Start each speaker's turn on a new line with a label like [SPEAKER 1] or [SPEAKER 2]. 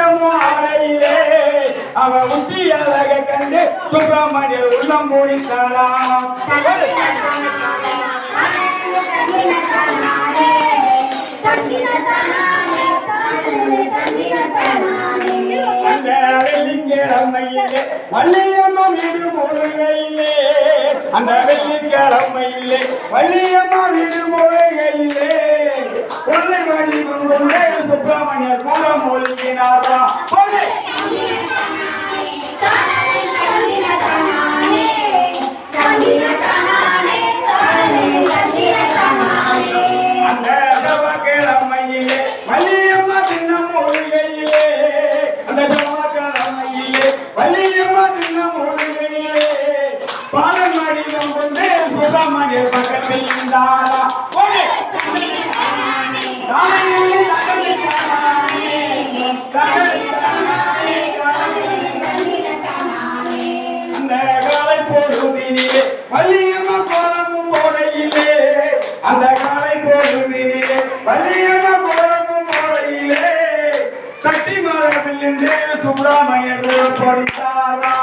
[SPEAKER 1] தினமும் ஆலையிலே அவ உச்சி அழக கண்டு சுப்பிரமணியர் உள்ளம் மூடித்தாராம். அந்த வெள்ளிக்கிழமையிலே வள்ளியம்மா வீடு மூழ்கையிலே அந்த வெள்ளிக்கிழமையிலே வள்ளியம்மா வீடு மூழ்கையிலே கொள்ளை வழி கொண்டே சுப்பிரமணியர் கூட மூழ்கினாரா. அந்த செவ்வாய்க்கிழமையிலே வள்ளியம்மா தின்னம் மூழ்கையிலே அந்த செவ்வாய்க்கிழமையிலே வள்ளியம்மா தின்னம் மூழ்கையிலே பாலம் மாடினம் கொண்டே சுப்பிரமணியர் பக்கத்தில் இருந்தாரா. அந்த காலை பொழுதிலே வள்ளியம்மா கோலமும் போடையிலே அந்த காலை பொழுதிலே வள்ளியம்மா கோலமும் போடையிலே சக்தி மரபில் சுப்பிரமணியர் படித்தாரா.